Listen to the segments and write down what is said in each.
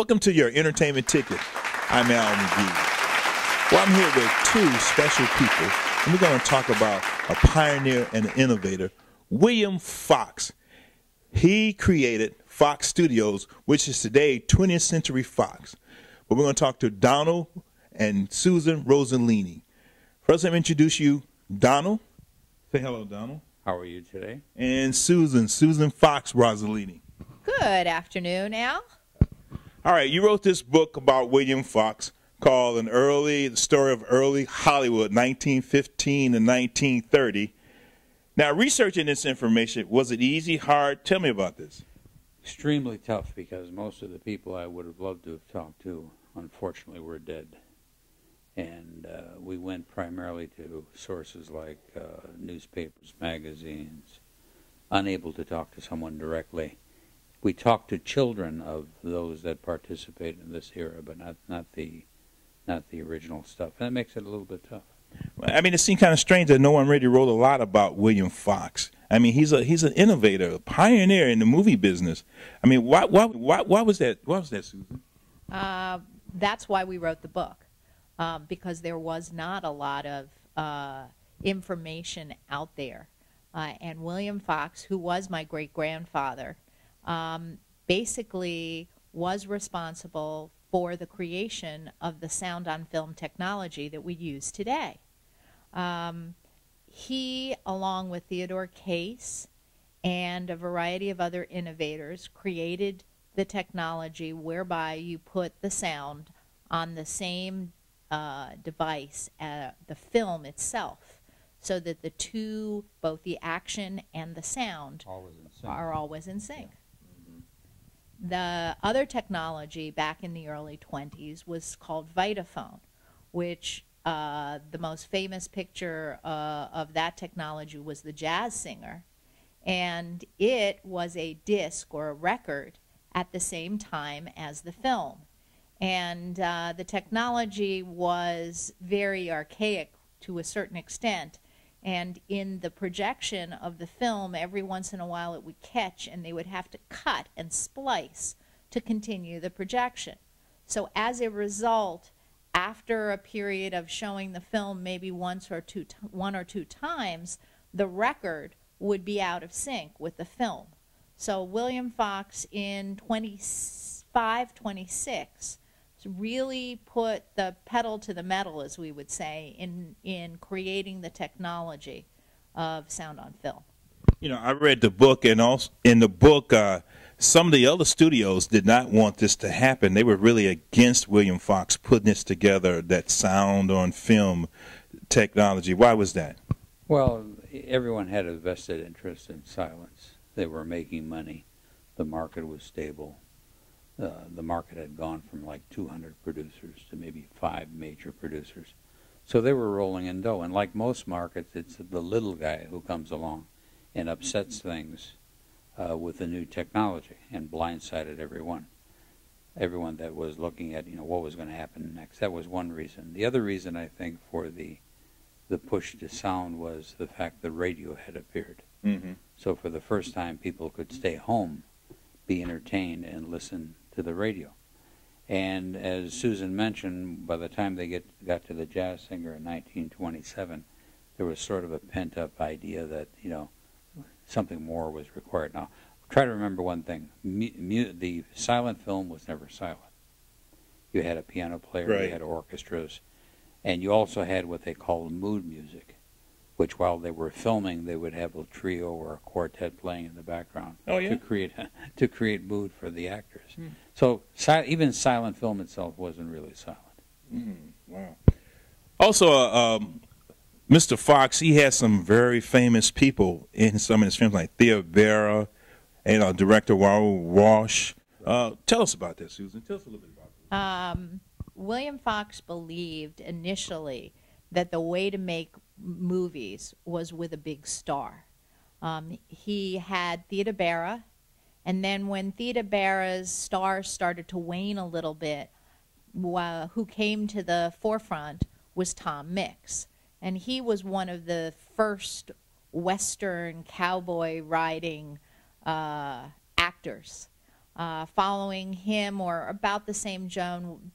Welcome to your entertainment ticket. I'm Al McGee. Well, I'm here with two special people, and we're going to talk about a pioneer and an innovator, William Fox. He created Fox Studios, which is today 20th Century Fox. But we're going to talk to Donald and Susan Rossellini. First, let me introduce you, Donald. Say hello, Donald. How are you today? And Susan Fox Rossellini. Good afternoon, Al. All right, you wrote this book about William Fox called The Story of Early Hollywood, 1915 to 1930. Now, researching this information, was it easy, hard? Tell me about this. Extremely tough, because most of the people I would have loved to have talked to, unfortunately, were dead. And we went primarily to sources like newspapers, magazines, unable to talk to someone directly. We talked to children of those that participated in this era, but not the original stuff. And that makes it a little bit tough. I mean, it seemed kind of strange that no one really wrote a lot about William Fox. I mean, he's an innovator, a pioneer in the movie business. I mean, why was that? Why was that, Susan? That's why we wrote the book, because there was not a lot of information out there. And William Fox, who was my great-grandfather, basically was responsible for the creation of the sound-on-film technology that we use today. He, along with Theodore Case and a variety of other innovators, created the technology whereby you put the sound on the same device, the film itself, so that the two, both the action and the sound, are always in sync. Yeah. The other technology back in the early 20s was called Vitaphone, which the most famous picture of that technology was The Jazz Singer, and it was a disc or a record at the same time as the film. And the technology was very archaic to a certain extent, and in the projection of the film, every once in a while it would catch, and they would have to cut and splice to continue the projection. So as a result, after a period of showing the film maybe one or two times, the record would be out of sync with the film. So William Fox in 26 really put the pedal to the metal, as we would say, in creating the technology of sound on film. You know, I read the book, and also in the book, some of the other studios did not want this to happen. They were really against William Fox putting this together, that sound on film technology. Why was that? Well, everyone had a vested interest in silence. They were making money. The market was stable. The market had gone from like 200 producers to maybe 5 major producers. So they were rolling in dough. And like most markets, it's the little guy who comes along and upsets things with the new technology and blindsided everyone. Everyone that was looking at, what was going to happen next. That was one reason. The other reason, I think, for the push to sound was the fact that radio had appeared. Mm-hmm. So for the first time, people could stay home, be entertained, and listen to the radio. And as Susan mentioned, by the time they got to The Jazz Singer in 1927, there was sort of a pent-up idea that, something more was required. Now, try to remember one thing. The silent film was never silent. You had a piano player, right. You had orchestras, and you also had what they called mood music, which while they were filming, they would have a trio or a quartet playing in the background to create mood for the actors. Mm. So even silent film itself wasn't really silent. Mm, wow. Also, Mr. Fox, he had some very famous people in some of his films, like Thea Vera and director Raoul Walsh. Tell us about this, Susan. Tell us a little bit about this. William Fox believed initially that the way to make movies was with a big star. He had Theda Bara, and then when Theda Bara's stars started to wane a little bit, who came to the forefront was Tom Mix. And he was one of the first Western cowboy riding actors. Following him, or about the same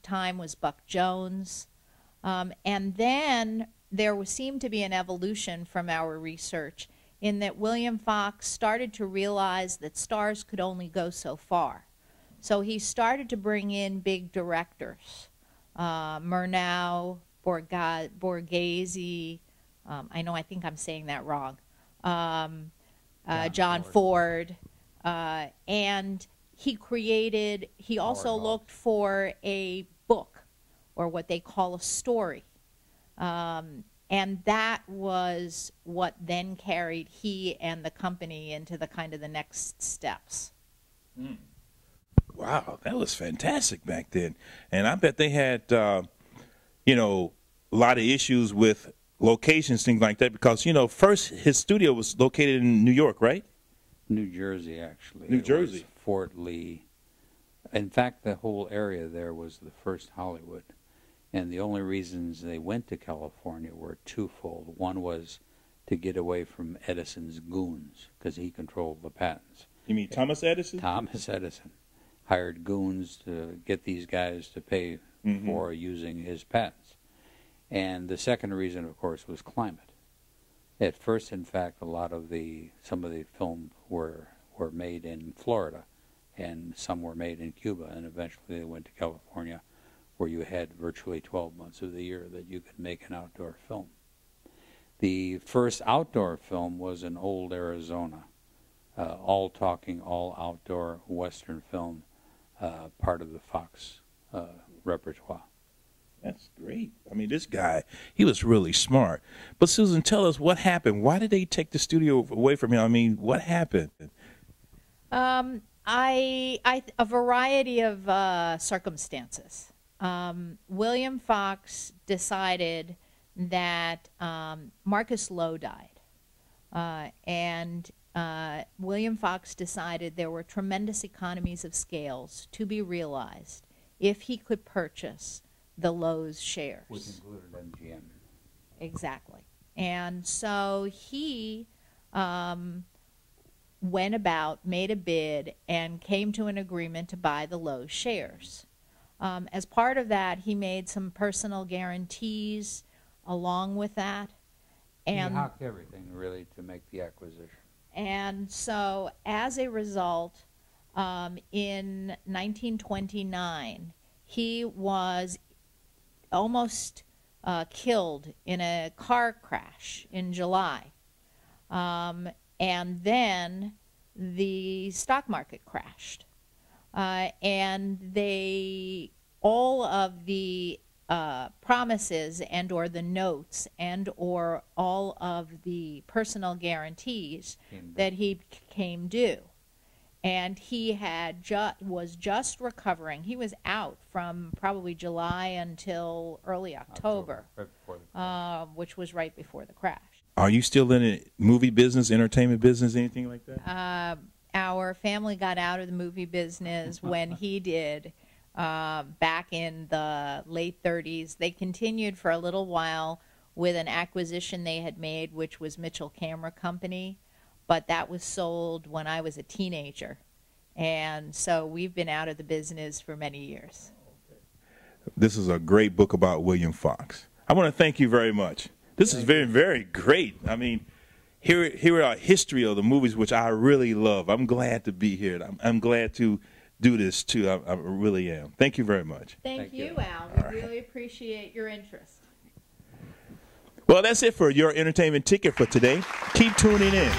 time, was Buck Jones. And then there seemed to be an evolution from our research in that William Fox started to realize that stars could only go so far. So he started to bring in big directors, Murnau, Borghese, I think I'm saying that wrong, John Ford, and he also looked for a book, or what they call a story. And that was what then carried he and the company into the kind of the next steps. Mm. Wow, that was fantastic back then. And I bet they had, a lot of issues with locations, things like that, because, first his studio was located in New York, right? New Jersey, actually. New Jersey. It was Fort Lee. In fact, the whole area there was the first Hollywood. And the only reasons they went to California were twofold. One was to get away from Edison's goons, because he controlled the patents. You mean Thomas Edison? Thomas Edison hired goons to get these guys to pay for using his patents. And the second reason, of course, was climate. At first, in fact, some of the films were made in Florida, and some were made in Cuba, and eventually they went to California, where you had virtually 12 months of the year that you could make an outdoor film. The first outdoor film was in Old Arizona, all outdoor Western film, part of the Fox repertoire. That's great. I mean, this guy, he was really smart. But Susan, tell us what happened. Why did they take the studio away from him? I mean, what happened? A variety of circumstances. William Fox decided that Marcus Lowe died, and William Fox decided there were tremendous economies of scales to be realized if he could purchase the Lowe's shares. Which included MGM. Exactly. And so he went about, made a bid, and came to an agreement to buy the Lowe's shares. As part of that, he made some personal guarantees along with that. And he hocked everything, really, to make the acquisition. And so, as a result, in 1929, he was almost killed in a car crash in July. And then the stock market crashed. And all of the promises and or the notes and or all of the personal guarantees that he came due. And he was just recovering. He was out from probably July until early October, right before the crash. Which was right before the crash. Are you still in the movie business, entertainment business, anything like that? Our family got out of the movie business when he did, back in the late 30s. They continued for a little while with an acquisition they had made, which was Mitchell Camera Company, but that was sold when I was a teenager. And so we've been out of the business for many years. This is a great book about William Fox. I want to thank you very much. This is very, very great. I mean, here are a history of the movies, which I really love. I'm glad to be here. I'm glad to do this, too. I really am. Thank you very much. Thank you, Al. We really appreciate your interest. Well, that's it for your entertainment ticket for today. Keep tuning in.